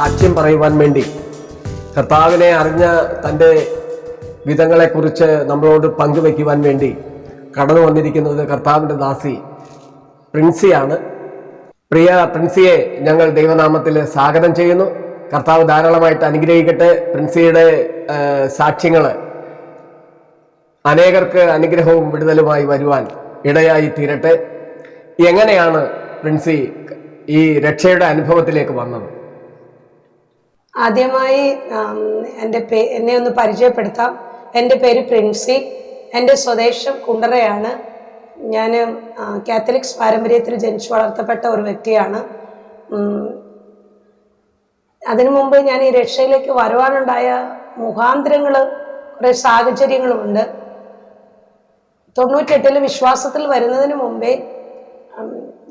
സാക്ഷ്യം പറയുവാൻ വേണ്ടി കർത്താവിനെ അറിഞ്ഞ തൻ്റെ വിധങ്ങളെക്കുറിച്ച് നമ്മളോട് പങ്കുവയ്ക്കുവാൻ വേണ്ടി കടന്നു വന്നിരിക്കുന്നത് കർത്താവിൻ്റെ ദാസി പ്രിൻസിയാണ്. പ്രിയ പ്രിൻസിയെ ഞങ്ങൾ ദൈവനാമത്തിൽ സ്വാഗതം ചെയ്യുന്നു. കർത്താവ് ധാരാളമായിട്ട് അനുഗ്രഹിക്കട്ടെ. പ്രിൻസിയുടെ സാക്ഷ്യങ്ങൾ അനേകർക്ക് അനുഗ്രഹവും വിടുതലുമായി വരുവാൻ ഇടയായി തീരട്ടെ. എങ്ങനെയാണ് പ്രിൻസി ഈ രക്ഷയുടെ അനുഭവത്തിലേക്ക് വന്നത്? ആദ്യമായി എന്നെ ഒന്ന് പരിചയപ്പെടുത്താം. എൻ്റെ പേര് പ്രിൻസി. എൻ്റെ സ്വദേശം കുണ്ടറയാണ്. ഞാൻ കാത്തലിക്സ് പാരമ്പര്യത്തിൽ ജനിച്ചു വളർത്തപ്പെട്ട ഒരു വ്യക്തിയാണ്. അതിനു മുമ്പ് ഞാൻ ഈ രക്ഷയിലേക്ക് വരുവാനുണ്ടായ മുഖാന്തരങ്ങൾ, കുറേ സാഹചര്യങ്ങളുമുണ്ട്. 98 വിശ്വാസത്തിൽ വരുന്നതിന് മുമ്പേ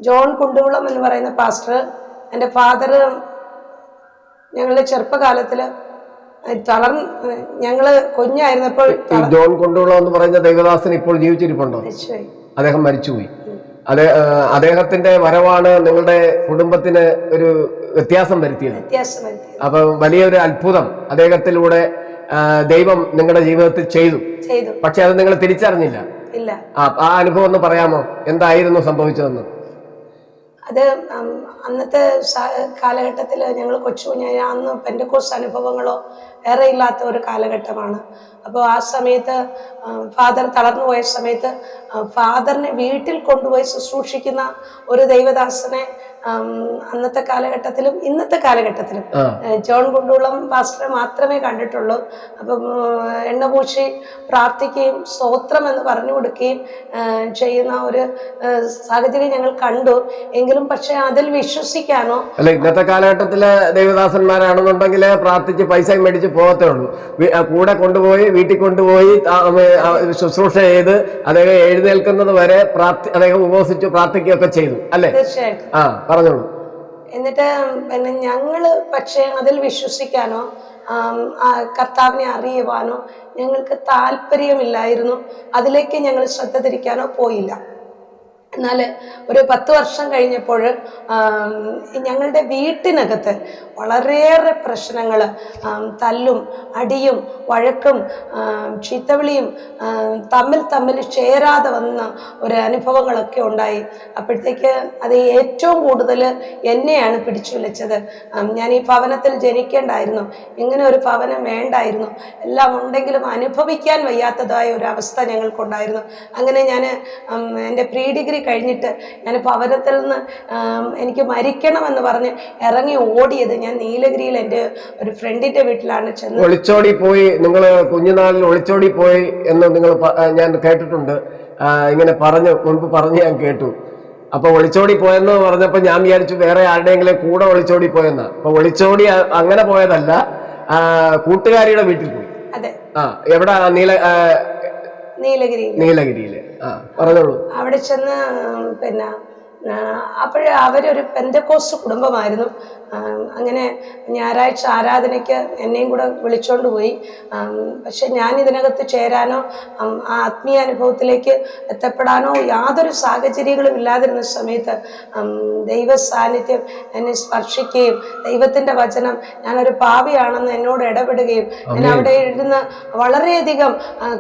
ജോൺ കുണ്ടുകുളം എന്ന് പറയുന്ന പാസ്റ്റർ, എൻ്റെ ഫാദർ, ഞങ്ങളുടെ ചെറുപ്പകാലത്തിൽ ഞങ്ങള് കുഞ്ഞായിരുന്നപ്പോൾ. ജോൺ കുണ്ടുകുളം എന്ന് പറയുന്ന ദൈവദാസൻ ഇപ്പോൾ ജീവിച്ചിരിപ്പുണ്ടോ? അദ്ദേഹം മരിച്ചുപോയി. അദ്ദേഹത്തിന്റെ വരവാണ് നിങ്ങളുടെ കുടുംബത്തിന് ഒരു വ്യത്യാസം വരുത്തിയത്. അപ്പൊ വലിയൊരു അത്ഭുതം അദ്ദേഹത്തിലൂടെ ദൈവം നിങ്ങളുടെ ജീവിതത്തിൽ ചെയ്തു. പക്ഷെ അത് നിങ്ങൾ തിരിച്ചറിഞ്ഞില്ല. ആ അനുഭവം ഒന്ന് പറയാമോ? എന്തായിരുന്നു സംഭവിച്ചതെന്ന്? അത് അന്നത്തെ കാലഘട്ടത്തിൽ ഞങ്ങൾ അന്ന് പെന്തക്കോസ്ത് അനുഭവങ്ങളോ ഏറെ ഇല്ലാത്ത ഒരു കാലഘട്ടമാണ്. അപ്പോൾ ആ സമയത്ത് ഫാദർ തളർന്നു പോയ സമയത്ത് ഫാദറിനെ വീട്ടിൽ കൊണ്ടുപോയി ശുശ്രൂഷിക്കുന്ന ഒരു ദൈവദാസനെ അന്നത്തെ കാലഘട്ടത്തിലും ഇന്നത്തെ കാലഘട്ടത്തിലും ജോൺ കുണ്ടുകുളം പാസ്റ്ററെ മാത്രമേ കണ്ടിട്ടുള്ളൂ. അപ്പം എണ്ണപൂശി പ്രാർത്ഥിക്കുകയും സ്തോത്രം എന്ന് പറഞ്ഞു കൊടുക്കുകയും ചെയ്യുന്ന ഒരു സാഹചര്യം ഞങ്ങൾ കണ്ടു. എങ്കിലും പക്ഷെ അതിൽ വിശ്വസിക്കാനോ അല്ല, ഇന്നത്തെ കാലഘട്ടത്തിലെ ദൈവദാസന്മാരാണെന്നുണ്ടെങ്കിൽ പ്രാർത്ഥിച്ച് പൈസ മേടിച്ച് പോകത്തേ ഉള്ളൂ. കൂടെ കൊണ്ടുപോയി വീട്ടിൽ കൊണ്ടുപോയി ശുശ്രൂഷ ചെയ്ത് അദ്ദേഹം എഴുന്നേൽക്കുന്നത് വരെ അദ്ദേഹം ഉപവസിച്ച് പ്രാർത്ഥിക്കുകയൊക്കെ ചെയ്തു അല്ലേ? തീർച്ചയായിട്ടും. പറഞ്ഞോളൂ. എന്നിട്ട് പിന്നെ ഞങ്ങള് പക്ഷെ അതിൽ വിശ്വസിക്കാനോ കർത്താവിനെ അറിയുവാനോ ഞങ്ങൾക്ക് താല്പര്യമില്ലായിരുന്നു. അതിലേക്ക് ഞങ്ങൾ ശ്രദ്ധ തിരിക്കാനോ പോയില്ല. എന്നാൽ ഒരു 10 വർഷം കഴിഞ്ഞപ്പോൾ ഞങ്ങളുടെ വീട്ടിനകത്ത് വളരെയേറെ പ്രശ്നങ്ങൾ, തല്ലും അടിയും വഴക്കും ചീത്തവിളിയും തമ്മിൽ ചേരാതെ വന്ന ഒരു അനുഭവങ്ങളൊക്കെ ഉണ്ടായി. അപ്പോഴത്തേക്ക് അത് ഏറ്റവും കൂടുതൽ എന്നെയാണ് പിടിച്ചു വിളിച്ചത്. ഞാൻ ഈ ഭവനത്തിൽ ജനിക്കേണ്ടായിരുന്നു, ഇങ്ങനെ ഒരു ഭവനം വേണ്ടായിരുന്നു, എല്ലാം ഉണ്ടെങ്കിലും അനുഭവിക്കാൻ വയ്യാത്തതായ ഒരു അവസ്ഥ ഞങ്ങൾക്കുണ്ടായിരുന്നു. അങ്ങനെ ഞാൻ എൻ്റെ പ്രീ ഡിഗ്രി കഴിഞ്ഞിട്ട് ഞാൻ ഭവനത്തിൽ നിന്ന് എനിക്ക് മരിക്കണമെന്ന് പറഞ്ഞ് ഇറങ്ങി ഓടിയത് ഞാൻ നീലഗിരിയിൽ എൻ്റെ ഒരു ഫ്രണ്ടിന്റെ വീട്ടിലാണ് ചെന്ന്. ഒളിച്ചോടി പോയി, നിങ്ങൾ കുഞ്ഞുനാളിൽ ഒളിച്ചോടി പോയി എന്ന് ഞാൻ കേട്ടിട്ടുണ്ട്. ഇങ്ങനെ മുൻപ് പറഞ്ഞ് ഞാൻ കേട്ടു. അപ്പൊ ഒളിച്ചോടി പോയെന്ന് പറഞ്ഞപ്പോ ഞാൻ വിചാരിച്ചു വേറെ ആരുടെയെങ്കിലും കൂടെ ഒളിച്ചോടി പോയെന്നാ. അപ്പൊ ഒളിച്ചോടി അങ്ങനെ പോയതല്ല, കൂട്ടുകാരിയുടെ വീട്ടിൽ പോയി. അതെ. എവിടെ? നീലഗിരിയില്. പറഞ്ഞോളൂ. അവിടെ ചെന്ന് പിന്നെ അപ്പോഴേ അവരൊരു പെന്തക്കോസ്ത് കുടുംബമായിരുന്നു. അങ്ങനെ ഞായറാഴ്ച ആരാധനയ്ക്ക് എന്നെയും കൂടെ വിളിച്ചോണ്ട് പോയി. പക്ഷെ ഞാൻ ഇതിനകത്ത് ചേരാനോ ആ ആത്മീയ അനുഭവത്തിലേക്ക് എത്തപ്പെടാനോ യാതൊരു സാഹചര്യങ്ങളും ഇല്ലാതിരുന്ന സമയത്ത് ദൈവ സാന്നിധ്യം എന്നെ സ്പർശിക്കുകയും ദൈവത്തിൻ്റെ വചനം ഞാനൊരു പാപിയാണെന്ന് എന്നോട് ഇടപെടുകയും ഞാൻ അവിടെ ഇരുന്ന് വളരെയധികം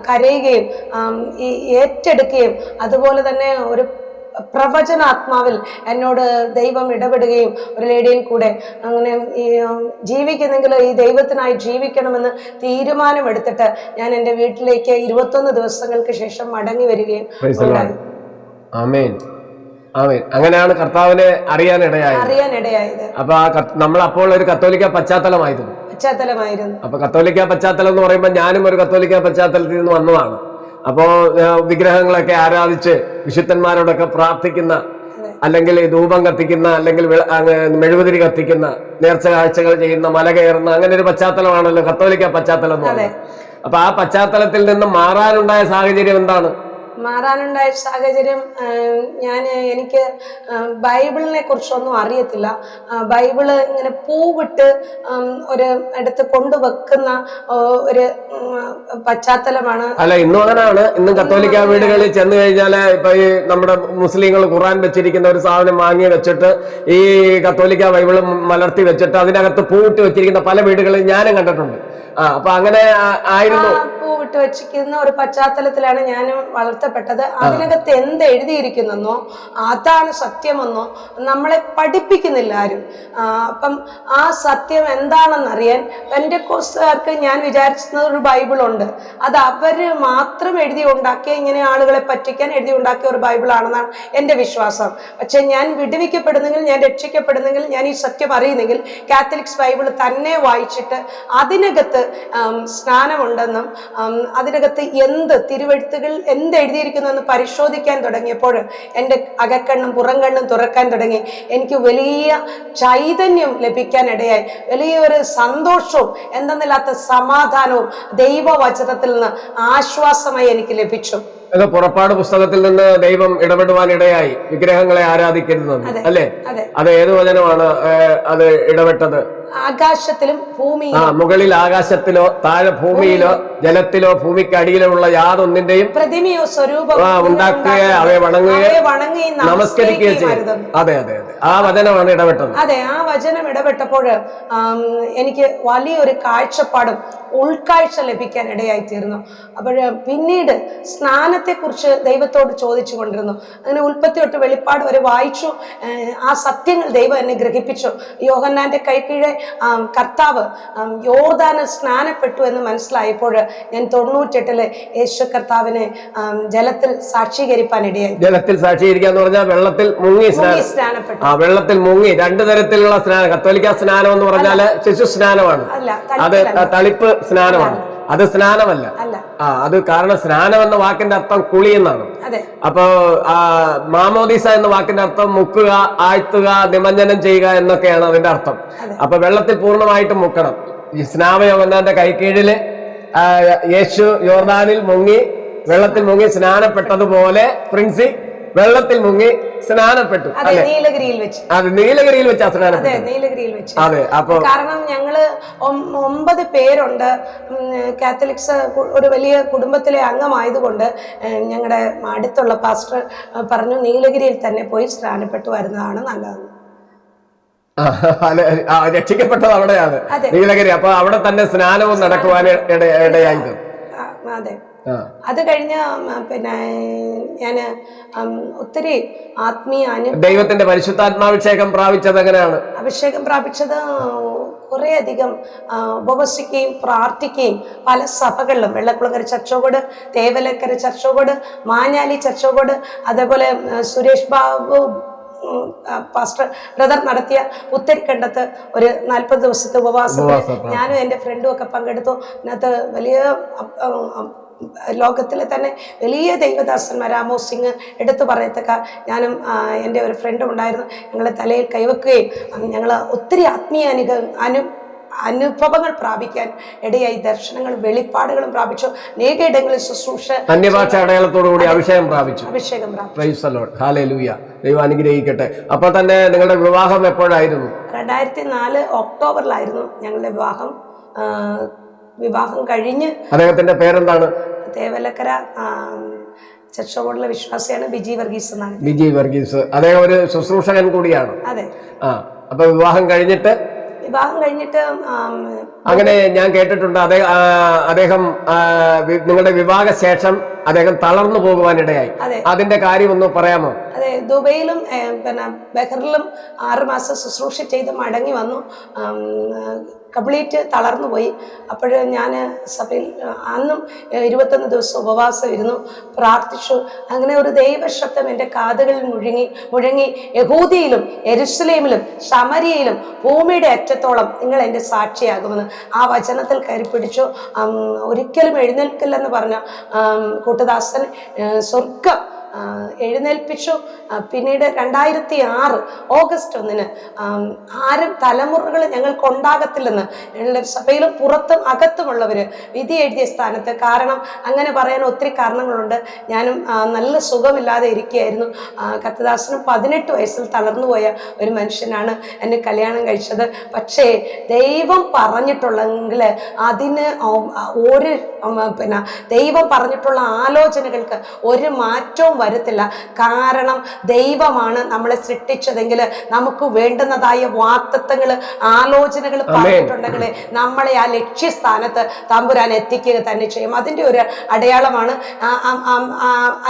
കരയുകയും ഏറ്റെടുക്കുകയും അതുപോലെ തന്നെ ഒരു പ്രവചനാത്മാവിൽ എന്നോട് ദൈവം ഇടപെടുകയും ഒരു ലേഡിയിൽ കൂടെ അങ്ങനെ ഈ ജീവിക്കുന്നെങ്കിൽ ഈ ദൈവത്തിനായി ജീവിക്കണമെന്ന് തീരുമാനമെടുത്തിട്ട് ഞാൻ എൻ്റെ വീട്ടിലേക്ക് 21 ദിവസങ്ങൾക്ക് ശേഷം മടങ്ങി വരികയും. അങ്ങനെയാണ് കർത്താവിനെ അറിയാനിടയായത്. അപ്പൊ നമ്മൾ അപ്പോൾ ഒരു കത്തോലിക്ക പശ്ചാത്തലമായിരുന്നു. അപ്പൊ കത്തോലിക്ക പശ്ചാത്തലം എന്ന് പറയുമ്പോൾ ഞാനും ഒരു കത്തോലിക്ക പശ്ചാത്തലത്തിൽ നിന്ന് വന്നതാണ്. അപ്പോ വിഗ്രഹങ്ങളൊക്കെ ആരാധിച്ച് വിശുദ്ധന്മാരോടൊക്കെ പ്രാർത്ഥിക്കുന്ന, അല്ലെങ്കിൽ ധൂപം കത്തിക്കുന്ന, അല്ലെങ്കിൽ മെഴുകുതിരി കത്തിക്കുന്ന, നേർച്ച കാഴ്ചകൾ ചെയ്യുന്ന, മല കയറുന്ന, അങ്ങനെ ഒരു പശ്ചാത്തലമാണല്ലോ കത്തോലിക്ക പശ്ചാത്തലം എന്ന് പറയുന്നത്. അപ്പൊ ആ പശ്ചാത്തലത്തിൽ നിന്ന് മാറാനുണ്ടായ സാഹചര്യം എന്താണ്? മാറാനുണ്ടായ സാഹചര്യം, എനിക്ക് ബൈബിളിനെ കുറിച്ചൊന്നും അറിയത്തില്ല. ബൈബിള് ഇങ്ങനെ പൂവിട്ട് ഒരു എടുത്ത് കൊണ്ടുവെക്കുന്ന ഒരു പശ്ചാത്തലമാണ്. അല്ല, ഇന്നും അങ്ങനെയാണ്. ഇന്നും കത്തോലിക്ക വീടുകളിൽ ചെന്ന് കഴിഞ്ഞാല് ഇപ്പൊ ഈ നമ്മുടെ മുസ്ലിങ്ങൾ ഖുർആൻ വെച്ചിരിക്കുന്ന ഒരു സാധനം വാങ്ങി വെച്ചിട്ട് ഈ കത്തോലിക്ക ബൈബിള് മലർത്തി വെച്ചിട്ട് അതിനകത്ത് പൂവിട്ട് വെച്ചിരിക്കുന്ന പല വീടുകളിൽ ഞാനും കണ്ടിട്ടുണ്ട്. അപ്പൊ അങ്ങനെ ആയിരുന്നു. പൂവിട്ട് വെച്ചിരിക്കുന്ന ഒരു പശ്ചാത്തലത്തിലാണ് ഞാൻ വളർത്തപ്പെട്ടത്. അതിനകത്ത് എന്ത് എഴുതിയിരിക്കുന്നെന്നോ അതാണ് സത്യമെന്നോ നമ്മളെ പഠിപ്പിക്കുന്നില്ല ആരും. അപ്പം ആ സത്യം എന്താണെന്നറിയാൻ പെന്റക്കോസ്തുകാർക്ക് ഞാൻ വിചാരിച്ചിരുന്നത് ഒരു ബൈബിളുണ്ട്, അത് അവര് മാത്രം എഴുതി ഉണ്ടാക്കിയ, ഇങ്ങനെ ആളുകളെ പറ്റിക്കാൻ എഴുതി ഉണ്ടാക്കിയ ഒരു ബൈബിളാണെന്നാണ് എൻ്റെ വിശ്വാസം. പക്ഷെ ഞാൻ വിടുവിക്കപ്പെടുന്നെങ്കിൽ, ഞാൻ രക്ഷിക്കപ്പെടുന്നെങ്കിൽ, ഞാൻ ഈ സത്യം അറിയുന്നെങ്കിൽ കാത്തലിക്സ് ബൈബിൾ തന്നെ വായിച്ചിട്ട് അതിനകത്ത് സ്നാനമുണ്ടെന്നും അതിനകത്ത് എന്ത് തിരുവെഴുത്തുകൾ എന്ത് എഴുതിയിരിക്കുന്നെന്ന് പരിശോധിക്കാൻ തുടങ്ങിയപ്പോൾ എൻ്റെ അകക്കണ്ണും പുറംകണ്ണും തുറക്കാൻ തുടങ്ങി. എനിക്ക് വലിയ ചൈതന്യം ലഭിക്കാൻ ഇടയായി, വലിയൊരു സന്തോഷവും എന്തെന്നില്ലാത്ത സമാധാനവും ദൈവവചനത്തിൽ നിന്ന് ആശ്വാസമായി എനിക്ക് ലഭിച്ചു. പുറപ്പാട് പുസ്തകത്തിൽ നിന്ന് ദൈവം ഇടപെടുവാനിടയായി, വിഗ്രഹങ്ങളെ ആരാധിക്കരുതെന്ന്, അല്ലേ? അത് ഏത് വചനമാണ് അത് ഇടപെട്ടത്? ആകാശത്തിലും ഭൂമിയിലും, മുകളിൽ ആകാശത്തിലോ താഴെ ഭൂമിയിലോ ജലത്തിലോ ഭൂമിക്കടിയിലോ ഉള്ള യാതൊന്നിന്റെയും പ്രതിമയോ സ്വരൂപമോ ഉണ്ടാക്കുകയോ അവയെ വണങ്ങുകയോ നമസ്കരിക്കുകയോ ചെയ്യും. അതെ അതെ അതെ, ആ വചനമാണ് ഇടപെട്ടത്. അതെ, ആ വചനം ഇടപെട്ടപ്പോൾ എനിക്ക് വലിയൊരു കാഴ്ചപ്പാടും ഉൾക്കാഴ്ച ലഭിക്കാൻ ഇടയായി തീർന്നു. അപ്പോൾ പിന്നീട് സ്നാനത്തെ കുറിച്ച് ദൈവത്തോട് ചോദിച്ചു കൊണ്ടിരുന്നു. അങ്ങനെ ഉൽപ്പത്തി തൊട്ട് വെളിപ്പാട് വരെ വായിച്ചു. ആ സത്യങ്ങൾ ദൈവം എന്നെ ഗ്രഹിപ്പിച്ചു. യോഹന്നാന്റെ കൈക്കീഴെ കർത്താവ് യോർദാനിൽ സ്നാനപ്പെട്ടു എന്ന് മനസ്സിലായപ്പോൾ ഞാൻ 98 യേശു കർത്താവിനെ ജലത്തിൽ സാക്ഷീകരിക്കാൻ ഇടയായി. ജലത്തിൽ സാക്ഷീകരിക്കാന്ന് പറഞ്ഞാൽ വെള്ളത്തിൽ മുങ്ങി സ്നാനപ്പെട്ടു. വെള്ളത്തിൽ മുങ്ങി. 2 തരത്തിലുള്ള സ്നാനം. കത്തോലിക്ക സ്നാനം എന്ന് പറഞ്ഞാല് ശിശു സ്നാനമാണ്, അത് തളിപ്പ് സ്നാനമാണ്. അത് സ്നാനമല്ല. അത് കാരണം സ്നാനം എന്ന വാക്കിന്റെ അർത്ഥം കുളി എന്നാണ്. അപ്പൊ മാമോദീസ എന്ന വാക്കിന്റെ അർത്ഥം മുക്കുക, ആഴ്ത്തുക, നിമഞ്ജനം ചെയ്യുക എന്നൊക്കെയാണ് അതിന്റെ അർത്ഥം. അപ്പൊ വെള്ളത്തിൽ പൂർണ്ണമായിട്ടും മുക്കണം. ഈ സ്നാനയോഹന്നാന്റെ കൈക്കീഴില് യേശു യോർദാനിൽ മുങ്ങി, വെള്ളത്തിൽ മുങ്ങി സ്നാനപ്പെട്ടതുപോലെ പ്രിൻസി വെള്ളത്തിൽ മുങ്ങി സ്നാനപ്പെട്ടു. നീലഗിരിയിൽ വെച്ച് നീലഗിരിയിൽ വെച്ച്. അതെ. അപ്പൊ കാരണം ഞങ്ങള് 9 പേരുണ്ട്. കാത്തലിക്സ് ഒരു വലിയ കുടുംബത്തിലെ അംഗമായതുകൊണ്ട് ഞങ്ങളുടെ അടുത്തുള്ള പാസ്റ്റർ പറഞ്ഞു നീലഗിരിയിൽ തന്നെ പോയി സ്നാനപ്പെട്ടു വരുന്നതാണ് നല്ലതെന്ന്. രക്ഷിക്കപ്പെട്ടത് അവിടെയാണ്, നീലഗിരി. അപ്പൊ അവിടെ തന്നെ സ്നാനവും നടക്കുവാൻ ഇടയായത്. അതെ. അത് കഴിഞ്ഞ് പിന്നെ ഞാന് ഒത്തിരി ആത്മീയ ദൈവത്തിന്റെ പരിശുദ്ധാത്മാഭിഷേകം പ്രാപിച്ചത് എങ്ങനെയാണ്? അഭിഷേകം പ്രാപിച്ചത് കുറെ അധികം ഉപവസിക്കുകയും പ്രാർത്ഥിക്കുകയും പല സഭകളിലും, വെള്ളക്കുളങ്ങര ചർച്ചോകോട്, തേവലക്കര ചർച്ചോകോട്, മാഞ്ഞാലി ചർച്ചോകോട്, അതേപോലെ സുരേഷ് ബാബു പാസ്റ്റർ ബ്രദർ നടത്തിയ ഉത്തരിക്കണ്ടത്ത് ഒരു 40 ദിവസത്തെ ഉപവാസം ഞാനും എൻ്റെ ഫ്രണ്ടും ഒക്കെ പങ്കെടുത്തു. അതിനകത്ത് വലിയ ലോകത്തിലെ തന്നെ വലിയ ദൈവദാസന്മാർ, ആമോസ് സിംഗ് എടുത്തു പറയത്തക്ക ഞാനും എൻ്റെ ഒരു ഫ്രണ്ടും ഉണ്ടായിരുന്നു. ഞങ്ങളെ തലയിൽ കൈവക്കുകയും ഞങ്ങൾ ഒത്തിരി ആത്മീയ അനുഭവങ്ങൾ പ്രാപിക്കാൻ ഇടയായി. ദർശനങ്ങളും വെളിപ്പാടുകളും പ്രാപിച്ചു. അനേകയിടങ്ങളിൽ ശുശ്രൂഷ അന്യഭാഷ അടയാളത്തോടുകൂടി അഭിഷേകം പ്രാപിച്ചു. Praise the Lord. ഹല്ലേലൂയ. ദൈവം അനുഗ്രഹിക്കട്ടെ. അപ്പൊ തന്നെ നിങ്ങളുടെ വിവാഹം എപ്പോഴായിരുന്നു? 2004 ഒക്ടോബറിലായിരുന്നു ഞങ്ങളുടെ വിവാഹം. വിവാഹം കഴിഞ്ഞ് അദ്ദേഹത്തിന്റെ പേരെന്താണ്? തേവലക്കര ചർച്ചോടുള്ള വിശ്വാസിയാണ്, ബിജി വർഗീസ് എന്നാണ്. ബിജി വർഗീസ്. അദ്ദേഹം ഒരു ശുശ്രൂഷകൻ കൂടിയാണ്. അതെ. അപ്പൊ വിവാഹം കഴിഞ്ഞിട്ട് അങ്ങനെ ഞാൻ കേട്ടിട്ടുണ്ട്. അദ്ദേഹം നിങ്ങളുടെ വിവാഹ ശേഷം അദ്ദേഹം തളർന്നു പോകുവാനിടയായി. അതിന്റെ കാര്യം ഒന്ന് പറയാമോ? അതെ, ദുബൈയിലും പിന്നെ ബഹറിലും 6 മാസം ശുശ്രൂഷ ചെയ്ത് മടങ്ങി വന്നു. കംപ്ലീറ്റ് തളർന്നു പോയി. അപ്പോൾ ഞാൻ സഭയിൽ അന്നും 21 ദിവസം ഉപവാസം ഇരുന്നു, പ്രാർത്ഥിച്ചു. അങ്ങനെ ഒരു ദൈവശബ്ദം എൻ്റെ കാതുകളിൽ മുഴങ്ങി യഹൂദിയിലും യെരുശലേമിലും ശമരിയയിലും ഭൂമിയുടെ അറ്റത്തോളം നിങ്ങൾ എൻ്റെ സാക്ഷിയാകുമെന്ന് ആ വചനത്തിൽ കയറി പിടിച്ചു. ഒരിക്കലും എഴുന്നേൽക്കില്ലെന്ന് പറഞ്ഞ കൂട്ടുദാസൻ സ്വർഗം എഴുന്നേൽപ്പിച്ചു. പിന്നീട് 2006 ഓഗസ്റ്റ് 1 ആരും തലമുറകൾ ഞങ്ങൾക്ക് ഉണ്ടാകത്തില്ലെന്ന് ഞങ്ങളുടെ സഭയിലും പുറത്തും അകത്തുമുള്ളവർ വിധി എഴുതിയ സ്ഥാനത്ത്. കാരണം അങ്ങനെ പറയാൻ ഒത്തിരി കാരണങ്ങളുണ്ട്. ഞാനും നല്ല സുഖമില്ലാതെ ഇരിക്കുകയായിരുന്നു. കർത്തദാസനും 18 വയസ്സിൽ തളർന്നുപോയ ഒരു മനുഷ്യനാണ് എന്നെ കല്യാണം കഴിച്ചത്. പക്ഷേ ദൈവം പറഞ്ഞിട്ടുള്ളെങ്കിൽ അതിന് ഒരു ദൈവം പറഞ്ഞിട്ടുള്ള ആലോചനകൾക്ക് ഒരു മാറ്റവും വരത്തില്ല. കാരണം ദൈവമാണ് നമ്മളെ സൃഷ്ടിച്ചതെങ്കിൽ നമുക്ക് വേണ്ടുന്നതായ വാഗ്ദത്തങ്ങൾ ആലോചനകൾ പറഞ്ഞിട്ടുണ്ടെങ്കിൽ നമ്മളെ ആ ലക്ഷ്യസ്ഥാനത്ത് തമ്പുരാൻ എത്തിക്കുക തന്നെ ചെയ്യും. അതിൻ്റെ ഒരു അടയാളമാണ്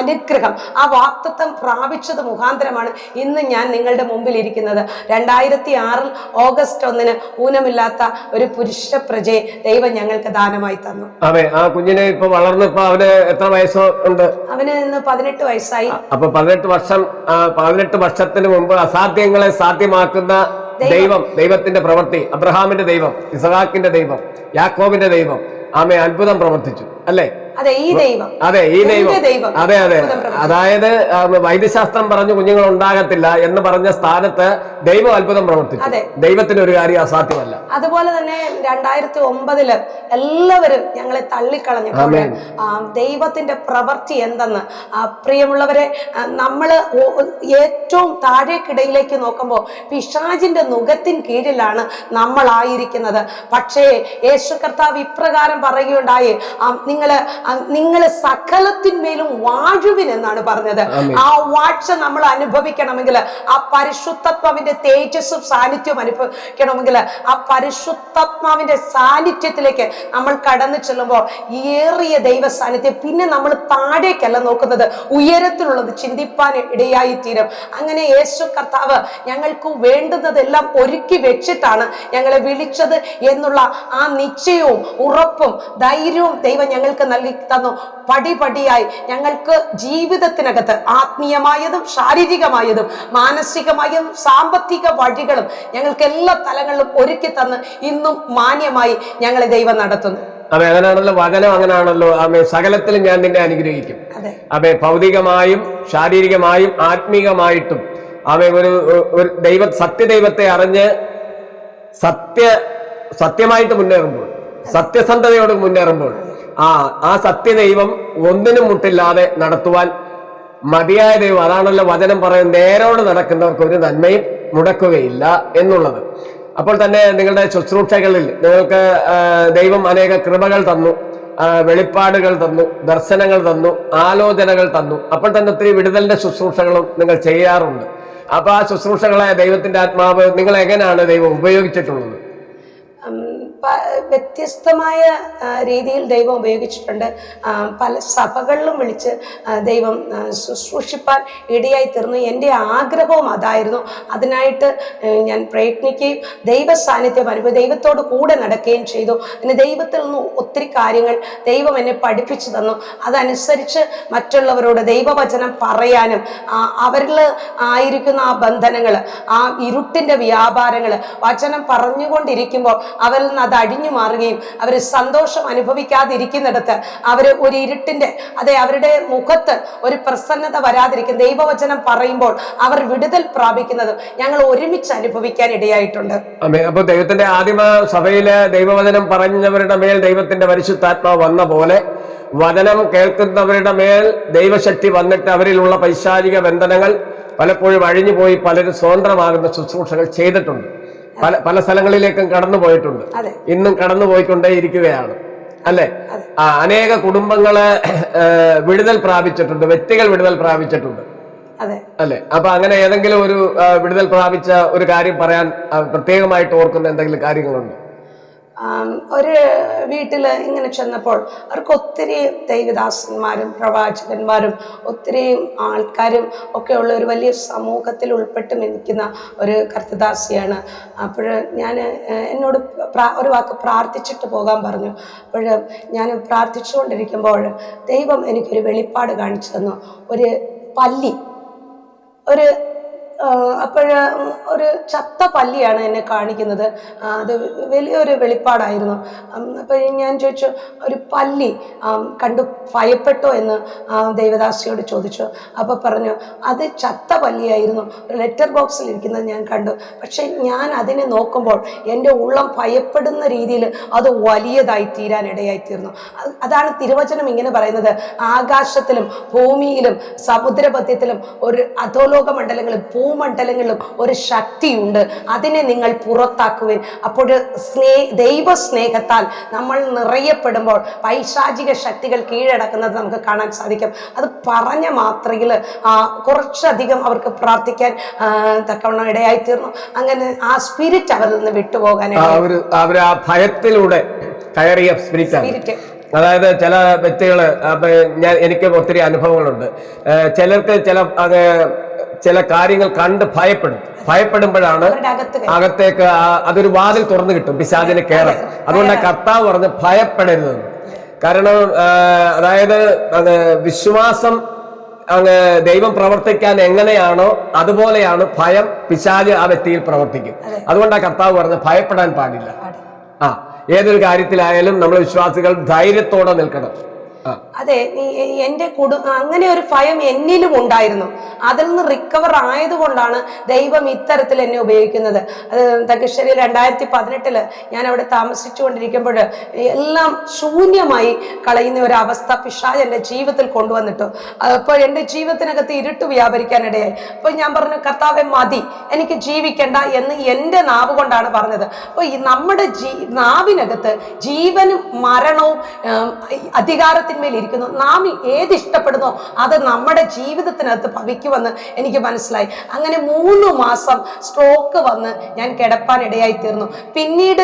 അനുഗ്രഹം. ആ വാഗ്ദത്തം പ്രാപിച്ചത് മുഖാന്തരമാണ് ഇന്ന് ഞാൻ നിങ്ങളുടെ മുമ്പിൽ ഇരിക്കുന്നത്. 2006 ഓഗസ്റ്റ് 1 ഊനമില്ലാത്ത ഒരു പുരുഷ പ്രജയെ ദൈവം ഞങ്ങൾക്ക് ദാനമായി തന്നു. അതെ, ആ കുഞ്ഞിനെ ഇപ്പൊ വളർന്ന് ഇപ്പൊ അവന് എത്ര വയസ്സോ ഉണ്ട്? അവന് ഇന്ന് 18 വയസ്സായി. അപ്പൊ 18 വർഷത്തിന് മുമ്പ് അസാധ്യങ്ങളെ സാധ്യമാക്കുന്ന ദൈവത്തിന്റെ പ്രവൃത്തി, അബ്രഹാമിന്റെ ദൈവം, ഇസഹാക്കിന്റെ ദൈവം, യാക്കോബിന്റെ ദൈവം അത്ഭുതം പ്രവർത്തിച്ചു അല്ലേ? അതെ, ഈ ദൈവം. അതെ, അതായത് വൈദ്യശാസ്ത്രം പറഞ്ഞു കുഞ്ഞുങ്ങൾ ഉണ്ടാകത്തില്ല എന്ന് പറഞ്ഞ സ്ഥാനത്ത് ദൈവം അത്ഭുതം പ്രവർത്തിച്ചു. ദൈവത്തിന് ഒരു കാര്യം അസാധ്യമല്ല. അതുപോലെ തന്നെ 2009 എല്ലാവരും ഞങ്ങളെ തള്ളിക്കളഞ്ഞിട്ടുണ്ട്. ദൈവത്തിന്റെ പ്രവൃത്തി എന്തെന്ന് പ്രിയമുള്ളവരെ, നമ്മൾ ഏറ്റവും താഴേക്കിടയിലേക്ക് നോക്കുമ്പോൾ പിശാചിന്റെ നുകത്തിൻ കീഴിലാണ് നമ്മളായിരിക്കുന്നത്. പക്ഷേ യേശു കർത്താവ് ഇപ്രകാരം പറയുകയുണ്ടായി, നിങ്ങള് സകലത്തിന്മേലും വാഴുവിൻ എന്നാണ് പറഞ്ഞത്. ആ വാഴ്ച നമ്മൾ അനുഭവിക്കണമെങ്കിൽ, ആ പരിശുദ്ധാത്മാവിന്റെ തേജസ്സും സാന്നിധ്യവും അനുഭവിക്കണമെങ്കിൽ, ആ പരിശുദ്ധാത്മാവിന്റെ സാന്നിധ്യത്തിലേക്ക് നമ്മൾ കടന്നു ചെല്ലുമ്പോൾ ഏറിയ ദൈവ സാന്നിധ്യം, പിന്നെ നമ്മൾ താഴേക്കല്ല നോക്കുന്നത്, ഉയരത്തിലുള്ളത് ചിന്തിപ്പാൻ ഇടയായി തീരും. അങ്ങനെ യേശു കർത്താവ് ഞങ്ങൾക്ക് വേണ്ടുന്നതെല്ലാം ഒരുക്കി വെച്ചിട്ടാണ് ഞങ്ങളെ വിളിച്ചത് എന്നുള്ള ആ നിശ്ചയവും ഉറപ്പും ധൈര്യവും ദൈവം ഞങ്ങൾക്ക് നൽകി തന്നു. പടിപടിയായി ഞങ്ങൾക്ക് ജീവിതത്തിനകത്ത് ആത്മീയമായതും ശാരീരികമായതും മാനസികമായതും സാമ്പത്തിക വഴികളും ഞങ്ങൾക്ക് എല്ലാ തലങ്ങളിലും ഒരുക്കി തന്ന് ഇന്നും മാന്യമായി ഞങ്ങളെ ദൈവം നടത്തുന്നു. അതെ, അങ്ങനെയാണല്ലോ വചനം, അങ്ങനെയാണല്ലോ. സകലത്തിലും ഞാൻ നിന്നെ അനുഗ്രഹിക്കും. അതെ, ഭൗതികമായും ശാരീരികമായും ആത്മീകമായിട്ടും ഒരു സത്യദൈവത്തെ അറിഞ്ഞ് സത്യമായിട്ട് മുന്നേറുമ്പോൾ, സത്യസന്ധതയോട് മുന്നേറുമ്പോൾ ആ സത്യദൈവം ഒന്നിനും മുട്ടില്ലാതെ നടത്തുവാൻ മതിയായ ദൈവം. അതാണല്ലോ വചനം പറയുന്നത്, നേരോട് നടക്കുന്നവർക്ക് ഒരു നന്മയും മുടക്കുകയില്ല എന്നുള്ളത്. അപ്പോൾ തന്നെ നിങ്ങളുടെ ശുശ്രൂഷകളിൽ നിങ്ങൾക്ക് ദൈവം അനേക കൃപകൾ തന്നു, വെളിപ്പാടുകൾ തന്നു, ദർശനങ്ങൾ തന്നു, ആലോചനകൾ തന്നു. അപ്പോൾ തന്നെ ഒത്തിരി വിടുതലിന്റെ ശുശ്രൂഷകളും നിങ്ങൾ ചെയ്യാറുണ്ട്. അപ്പൊ ആ ശുശ്രൂഷകളെ ദൈവത്തിന്റെ ആത്മാവ് നിങ്ങൾ എങ്ങനെയാണ് ദൈവം ഉപയോഗിച്ചിട്ടുള്ളത്? വ്യത്യസ്തമായ രീതിയിൽ ദൈവം ഉപയോഗിച്ചിട്ടുണ്ട്. പല സഭകളിലും വിളിച്ച് ദൈവം ശുശ്രൂഷിപ്പാൻ ഇടയായി തീർന്നു. എൻ്റെ ആഗ്രഹവും അതായിരുന്നു. അതിനായിട്ട് ഞാൻ പ്രയത്നിക്കുകയും ദൈവ സാന്നിധ്യം അനുഭവം ദൈവത്തോട് കൂടെ നടക്കുകയും ചെയ്തു. പിന്നെ ദൈവത്തിൽ നിന്ന് ഒത്തിരി കാര്യങ്ങൾ ദൈവം എന്നെ പഠിപ്പിച്ചു തന്നു. അതനുസരിച്ച് മറ്റുള്ളവരോട് ദൈവവചനം പറയാനും അവരിൽ ആയിരിക്കുന്ന ആ ബന്ധനങ്ങൾ, ആ ഇരുട്ടിൻ്റെ വ്യാപാരങ്ങൾ വചനം പറഞ്ഞുകൊണ്ടിരിക്കുമ്പോൾ അവരിൽ നിന്ന് അത് അഴിഞ്ഞു മാറുകയും അവർ സന്തോഷം അനുഭവിക്കാതിരിക്കുന്നിടത്ത് അവർ ഒരു ഇരുട്ടിന്റെ അവരുടെ മുഖത്ത് ഒരു പ്രസന്നത വരാതിരിക്കും. ദൈവവചനം പറയുമ്പോൾ അവർ വിടുതൽ പ്രാപിക്കുന്നതും ഞങ്ങൾ ഒരുമിച്ച് അനുഭവിക്കാൻ ഇടയായിട്ടുണ്ട്. അപ്പൊ ദൈവത്തിന്റെ ആദിമ സഭയിലെ ദൈവവചനം പറഞ്ഞവരുടെ മേൽ ദൈവത്തിന്റെ പരിശുദ്ധാത്മാവ് വന്ന പോലെ വചനം കേൾക്കുന്നവരുടെ മേൽ ദൈവശക്തി വന്നിട്ട് അവരിലുള്ള പൈശാചിക ബന്ധനങ്ങൾ പലപ്പോഴും അഴിഞ്ഞുപോയി പലരും സ്വതന്ത്രമാകുന്ന ശുശ്രൂഷകൾ ചെയ്തിട്ടുണ്ട്. പല സ്ഥലങ്ങളിലേക്കും കടന്നു പോയിട്ടുണ്ട്, ഇന്നും കടന്നു പോയിക്കൊണ്ടേ ഇരിക്കുകയാണ് അല്ലെ? അനേക കുടുംബങ്ങള് വിടുതൽ പ്രാപിച്ചിട്ടുണ്ട്, വ്യക്തികൾ വിടുതൽ പ്രാപിച്ചിട്ടുണ്ട് അല്ലെ? അപ്പൊ അങ്ങനെ ഏതെങ്കിലും ഒരു വിടുതൽ പ്രാപിച്ച ഒരു കാര്യം പറയാൻ പ്രത്യേകമായിട്ട് ഓർക്കുന്ന എന്തെങ്കിലും കാര്യങ്ങളുണ്ട്? ഒരു വീട്ടിൽ ഇങ്ങനെ ചെന്നപ്പോൾ അവർക്ക് ഒത്തിരി ദൈവദാസന്മാരും പ്രവാചകന്മാരും ഒത്തിരി ആൾക്കാരും ഒക്കെ ഉള്ള ഒരു വലിയ സമൂഹത്തിൽ ഉൾപ്പെട്ട് നിൽക്കുന്ന ഒരു കർത്തദാസിയാണ്. അപ്പോൾ ഞാൻ എന്നോട് ഒരു വാക്ക് പ്രാർത്ഥിച്ചിട്ട് പോകാൻ പറഞ്ഞു. അപ്പോൾ ഞാൻ പ്രാർത്ഥിച്ചുകൊണ്ടിരിക്കുമ്പോൾ ദൈവം എനിക്കൊരു വെളിപ്പാട് കാണിച്ചു തന്നു. ഒരു പല്ലി, ഒരു അപ്പോഴ് ഒരു ചത്ത പല്ലിയാണ് എന്നെ കാണിക്കുന്നത്. അത് വലിയൊരു വെളിപ്പാടായിരുന്നു. അപ്പോൾ ഞാൻ ചോദിച്ചു, ഒരു പല്ലി കണ്ടു ഭയപ്പെട്ടോ എന്ന് ദേവദാസിയോട് ചോദിച്ചു. അപ്പോൾ പറഞ്ഞു, അത് ചത്ത പല്ലിയായിരുന്നു, ഒരു ലെറ്റർ ബോക്സിൽ ഇരിക്കുന്നത് ഞാൻ കണ്ടു. പക്ഷെ ഞാൻ അതിനെ നോക്കുമ്പോൾ എൻ്റെ ഉള്ളം ഭയപ്പെടുന്ന രീതിയിൽ അത് വലിയതായി തീരാനിടയായിത്തീർന്നു. അതാണ് തിരുവചനം ഇങ്ങനെ പറയുന്നത്, ആകാശത്തിലും ഭൂമിയിലും സമുദ്രമധ്യത്തിലും ഒരു അധോലോക മണ്ഡലങ്ങളും ഭൂമണ്ഡലങ്ങളിലും ഒരു ശക്തിയുണ്ട്, അതിനെ നിങ്ങൾ പുറത്താക്കുവിൻ. അപ്പോൾ ദൈവസ്നേഹത്താൽ നമ്മൾ നിറയപ്പെടുമ്പോൾ പൈശാചിക ശക്തികൾ കീഴടക്കുന്നത് നമുക്ക് കാണാൻ സാധിക്കും. അത് പറഞ്ഞ മാത്രയിൽ കുറച്ചധികം അവർക്ക് പ്രാർത്ഥിക്കാൻ തക്കവണ്ണം ഇടയായിത്തീർന്നു. അങ്ങനെ ആ സ്പിരിറ്റ് അവരിൽ നിന്ന് വിട്ടുപോകാൻ ആ ഭയത്തിലൂടെ കയറിയ സ്പിരിറ്റ്. അതായത് ചില വ്യക്തികള് എനിക്ക് ഒത്തിരി അനുഭവങ്ങളുണ്ട്. ചിലർക്ക് ചില കാര്യങ്ങൾ കണ്ട് ഭയപ്പെടുമ്പോഴാണ് അകത്തേക്ക് അതൊരു വാതിൽ തുറന്നു കിട്ടും പിശാചിന് കയറാൻ. അതുകൊണ്ട് കർത്താവ് പറഞ്ഞ് ഭയപ്പെടരുതെന്ന്. കാരണം അതായത് വിശ്വാസം ദൈവം പ്രവർത്തിക്കാൻ എങ്ങനെയാണോ അതുപോലെയാണ് ഭയം പിശാച് ആ വ്യക്തിയിൽ പ്രവർത്തിക്കും. അതുകൊണ്ടാണ് കർത്താവ് പറഞ്ഞ് ഭയപ്പെടാൻ പാടില്ല. ഏതൊരു കാര്യത്തിലായാലും നമ്മൾ വിശ്വാസികൾ ധൈര്യത്തോടെ നിൽക്കണം. അതെ, എൻ്റെ അങ്ങനെ ഒരു ഭയം എന്നിലും ഉണ്ടായിരുന്നു. അതിൽ നിന്ന് റിക്കവർ ആയതുകൊണ്ടാണ് ദൈവം ഇത്തരത്തിൽ എന്നെ ഉപയോഗിക്കുന്നത്. അത് തകശ്ശേരി 2018 ഞാൻ അവിടെ താമസിച്ചുകൊണ്ടിരിക്കുമ്പോൾ എല്ലാം ശൂന്യമായി കളയുന്ന ഒരു അവസ്ഥ പിശാച് എൻ്റെ ജീവിതത്തിൽ കൊണ്ടുവന്നിട്ടു. അപ്പോൾ എൻ്റെ ജീവിതത്തിനകത്ത് ഇരുട്ട് വ്യാപരിക്കാനിടയായി. അപ്പോൾ ഞാൻ പറഞ്ഞു, കർത്താവേ മതി, എനിക്ക് ജീവിക്കണ്ട എന്ന് എൻ്റെ നാവ് കൊണ്ടാണ് പറഞ്ഞത്. അപ്പോൾ നമ്മുടെ നാവിനകത്ത് ജീവനും മരണവും അധികാരത്തിന്മേൽ ഇരിക്കുന്നു. നാം ഏത് ഇഷ്ടപ്പെടുന്നോ അത് നമ്മുടെ ജീവിതത്തിനകത്ത് ഭവിക്കുമെന്ന് എനിക്ക് മനസ്സിലായി. അങ്ങനെ 3 മാസം സ്ട്രോക്ക് വന്ന് ഞാൻ കിടപ്പാൻ ഇടയായി തീർന്നു. പിന്നീട്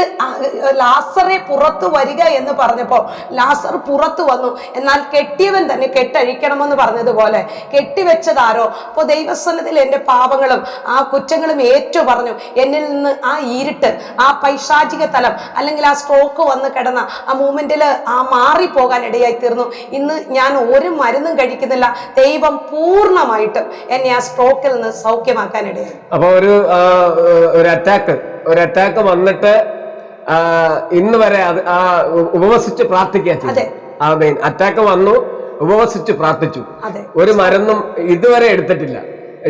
ലാസറെ പുറത്തു വരിക എന്ന് പറഞ്ഞപ്പോൾ ലാസർ പുറത്തു വന്നു. എന്നാൽ കെട്ടിയവൻ തന്നെ കെട്ടഴിക്കണമെന്ന് പറഞ്ഞതുപോലെ കെട്ടിവെച്ചതാരോ. അപ്പോൾ ദൈവസന്നിധിയിൽ എൻ്റെ പാപങ്ങളും ആ കുറ്റങ്ങളും ഏറ്റു പറഞ്ഞു. എന്നിൽ നിന്ന് ആ ഇരുട്ട്, ആ പൈശാചിക തലം, അല്ലെങ്കിൽ ആ സ്ട്രോക്ക് വന്ന് കിടന്ന ആ മൂമെന്റിൽ മാറിപ്പോകാൻ ഇടയായി തീർന്നു. ഇന്ന് ഞാൻ ഒരു മരുന്നും കഴിക്കുന്നില്ല. ദൈവം പൂർണ്ണമായിട്ടും എന്നെ ആ സ്ട്രോക്കിൽ നിന്ന് സൗഖ്യമാക്കാനിടയായി. അപ്പൊ ഒരു അറ്റാക്ക് വന്നിട്ട് ഇന്ന് വരെ ഉപവസിച്ച് പ്രാർത്ഥിക്കുക. അറ്റാക്ക് വന്നു, ഉപവസിച്ച് പ്രാർത്ഥിച്ചു, ഒരു മരുന്നും ഇതുവരെ എടുത്തിട്ടില്ല.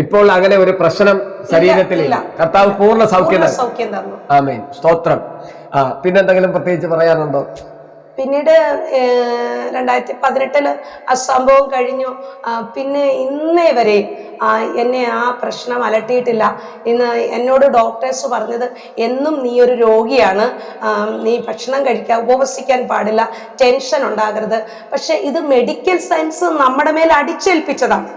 ഇപ്പോൾ അങ്ങനെ ഒരു പ്രശ്നം ശരീരത്തിലില്ല. കർത്താവ് പൂർണ്ണ സൗഖ്യം തന്നു. ആമേൻ, സ്തോത്രം. പിന്നെന്തെങ്കിലും പ്രത്യേകിച്ച് പറയാനുണ്ടോ? പിന്നീട് 2018 ആ സംഭവം കഴിഞ്ഞു. പിന്നെ ഇന്നേ വരെ എന്നെ ആ പ്രശ്നം അലട്ടിയിട്ടില്ല. ഇന്ന് എന്നോട് ഡോക്ടേഴ്സ് പറഞ്ഞത്, എന്നും നീ ഒരു രോഗിയാണ്, നീ ഭക്ഷണം കഴിക്കാൻ, ഉപവസിക്കാൻ പാടില്ല, ടെൻഷൻ ഉണ്ടാകരുത്. പക്ഷെ ഇത് മെഡിക്കൽ സയൻസ് നമ്മുടെ മേൽ അടിച്ചേൽപ്പിച്ചതാണ്.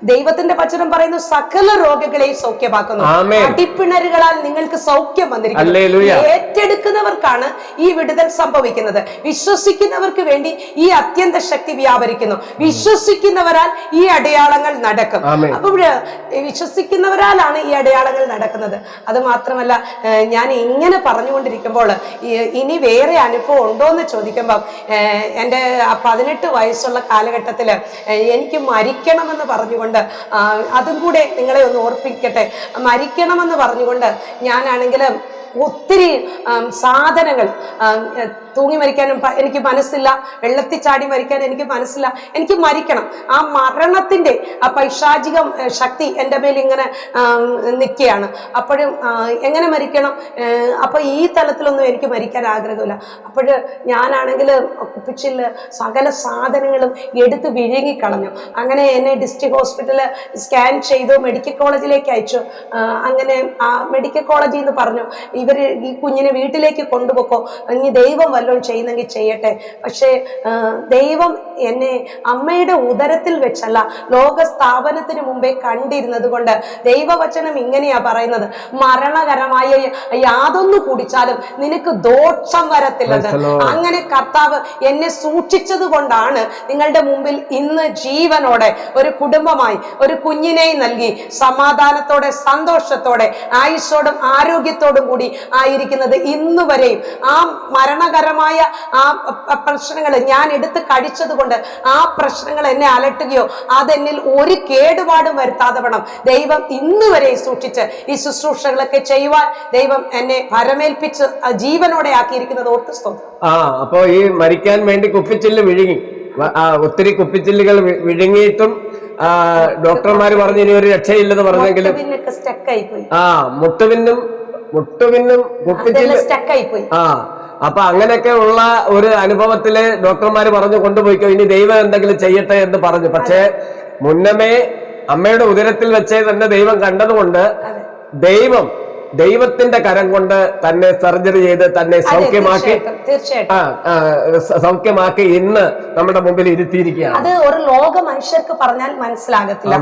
ദൈവത്തിന്റെ വചനം പറയുന്നു, സകല രോഗികളെയും സൗഖ്യമാക്കുന്നു. അടിപ്പിണരുകളാൽ നിങ്ങൾക്ക് സൗഖ്യം വന്നിരിക്കുന്നു. ഏറ്റെടുക്കുന്നവർക്കാണ് ഈ വിടുതൽ സംഭവിക്കുന്നത്. വിശ്വസിക്കുന്നവർക്ക് വേണ്ടി ഈ അത്യന്ത ശക്തി വ്യാപരിക്കുന്നു. വിശ്വസിക്കുന്നവരാൽ ഈ അടയാളങ്ങൾ നടക്കും. അപ്പൊ വിശ്വസിക്കുന്നവരാലാണ് ഈ അടയാളങ്ങൾ നടക്കുന്നത്. അത് മാത്രമല്ല, ഞാൻ ഇങ്ങനെ പറഞ്ഞുകൊണ്ടിരിക്കുമ്പോൾ ഇനി വേറെ അനുഭവം ഉണ്ടോ എന്ന് ചോദിക്കുമ്പോൾ, എൻ്റെ 18 വയസ്സുള്ള കാലഘട്ടത്തിൽ എനിക്ക് മരിക്കണമെന്ന് പറഞ്ഞുകൊണ്ട്, അതും കൂടെ നിങ്ങളെ ഒന്ന് ഓർപ്പിക്കട്ടെ, മരിക്കണമെന്ന് പറഞ്ഞുകൊണ്ട് ഞാനാണെങ്കിൽ ഒത്തിരി സാധനങ്ങൾ, തൂങ്ങി മരിക്കാനും എനിക്ക് മനസ്സില്ല, വെള്ളത്തിൽ ചാടി മരിക്കാൻ എനിക്ക് മനസ്സില്ല. എനിക്ക് മരിക്കണം. ആ മരണത്തിന്റെ ആ പൈശാചിക ശക്തി എൻ്റെ മേൽ ഇങ്ങനെ നിൽക്കുകയാണ്. അപ്പോഴും എങ്ങനെ മരിക്കണം? അപ്പൊ ഈ തലത്തിലൊന്നും എനിക്ക് മരിക്കാൻ ആഗ്രഹമില്ല. അപ്പോൾ ഞാനാണെങ്കിൽ കുപ്പിച്ചിൽ സകല സാധനങ്ങളും എടുത്ത് വിഴുങ്ങിക്കളഞ്ഞു. അങ്ങനെ എന്നെ ഡിസ്ട്രിക്ട് ഹോസ്പിറ്റലിൽ സ്കാൻ ചെയ്തു, മെഡിക്കൽ കോളേജിലേക്ക് അയച്ചു. അങ്ങനെ മെഡിക്കൽ കോളേജിൽ നിന്ന് പറഞ്ഞു, ഇവർ ഈ കുഞ്ഞിനെ വീട്ടിലേക്ക് കൊണ്ടുപോക്കോ, ഇനി ദൈവം വല്ലതും ചെയ്യുന്നെങ്കിൽ ചെയ്യട്ടെ. പക്ഷേ ദൈവം എന്നെ അമ്മയുടെ ഉദരത്തിൽ വെച്ചല്ല, ലോക സ്ഥാപനത്തിന് മുമ്പേ കണ്ടിരുന്നത് കൊണ്ട് ദൈവവചനം ഇങ്ങനെയാ പറയുന്നത്, മരണകരമായ യാതൊന്നു കുടിച്ചാലും നിനക്ക് ദോഷം വരത്തില്ലെന്ന്. അങ്ങനെ കർത്താവ് എന്നെ സൂക്ഷിച്ചത് കൊണ്ടാണ് നിങ്ങളുടെ മുമ്പിൽ ഇന്ന് ജീവനോടെ ഒരു കുടുംബമായി ഒരു കുഞ്ഞിനെയും നൽകി സമാധാനത്തോടെ, സന്തോഷത്തോടെ, ആയുസ്സോടും ആരോഗ്യത്തോടും കൂടി കൂടി ആയിരിക്കുന്നത്. ഇന്നു വരെയും ആ മരണകരമായ ആ പ്രശ്നങ്ങൾ ഞാൻ എടുത്ത് കഴിച്ചത് കൊണ്ട് ആ പ്രശ്നങ്ങൾ എന്നെ അലട്ടുകയോ അതെന്നിൽ ഒരു കേടുപാടും വരുത്താതെ വേണം ദൈവം ഇന്ന് വരെ സൂക്ഷിച്ച് ഈ ശുശ്രൂഷകളൊക്കെ ചെയ്യുവാൻ ദൈവം എന്നെ ഭരമേൽപ്പിച്ച് ജീവനോടെ ആക്കിയിരിക്കുന്നത് ഓർത്ത് സ്തോത്രം. അപ്പൊ ഈ മരിക്കാൻ വേണ്ടി കുപ്പിച്ചില്ല് വിഴുങ്ങി, ഒത്തിരി കുപ്പിച്ചില്ലുകൾ വിഴുങ്ങിയിട്ടും ഡോക്ടർമാര് പറഞ്ഞു ഇനി ഒരു രക്ഷയില്ലെന്ന് പറഞ്ഞെങ്കിലും മുട്ടുപിന്നും കുപ്പിച്ചില്ല് സ്റ്റക്കായിപ്പോയി. അപ്പൊ അങ്ങനെയൊക്കെ ഉള്ള ഒരു അനുഭവത്തില് ഡോക്ടർമാര് പറഞ്ഞു കൊണ്ടുപോയിക്കോ, ഇനി ദൈവം എന്തെങ്കിലും ചെയ്യട്ടെ എന്ന് പറഞ്ഞു. പക്ഷേ മുന്നമേ അമ്മയുടെ ഉദരത്തിൽ വെച്ചേ തന്നെ ദൈവം കണ്ടതുകൊണ്ട് ദൈവത്തിന്റെ കരം കൊണ്ട് തന്നെ സർജറി ചെയ്ത് തന്നെ സൗഖ്യമാക്കി ഇന്ന് നമ്മുടെ മുമ്പിൽ ഇരുത്തിയിരിക്കുകയാണ്. അത് ഒരു ലോക മനുഷ്യർക്ക് പറഞ്ഞാൽ മനസ്സിലാകത്തില്ല,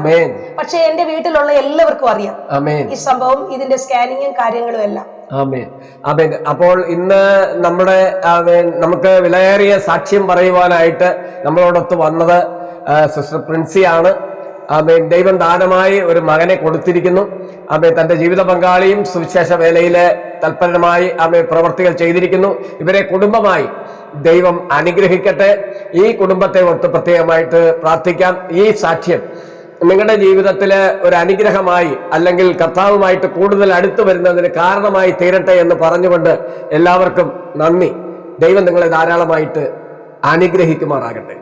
പക്ഷെ എന്റെ വീട്ടിലുള്ള എല്ലാവർക്കും അറിയാം ഈ സംഭവം, ഇതിന്റെ സ്കാനിങ്ങും കാര്യങ്ങളും എല്ലാം. അപ്പോൾ ഇന്ന് നമുക്ക് വിലയേറിയ സാക്ഷ്യം പറയുവാനായിട്ട് നമ്മളോടൊത്ത് വന്നത് സിസ്റ്റർ പ്രിൻസിയാണ്. ദൈവം ദാനമായി ഒരു മകനെ കൊടുത്തിരിക്കുന്നു. തന്റെ ജീവിത പങ്കാളിയും സുവിശേഷ വേലയിലെ തൽപരമായി പ്രവർത്തികൾ ചെയ്തിരിക്കുന്നു. ഇവരെ കുടുംബമായി ദൈവം അനുഗ്രഹിക്കട്ടെ. ഈ കുടുംബത്തെ ഓർത്ത് പ്രത്യേകമായിട്ട് പ്രാർത്ഥിക്കാം. ഈ സാക്ഷ്യം നിങ്ങളുടെ ജീവിതത്തില് ഒരു അനുഗ്രഹമായി അല്ലെങ്കിൽ കർത്താവുമായിട്ട് കൂടുതൽ അടുത്തു വരുന്നതിന് കാരണമായി തീരട്ടെ എന്ന് പറഞ്ഞുകൊണ്ട് എല്ലാവർക്കും നന്ദി. ദൈവം നിങ്ങളെ ധാരാളമായിട്ട് അനുഗ്രഹിക്കുമാറാകട്ടെ.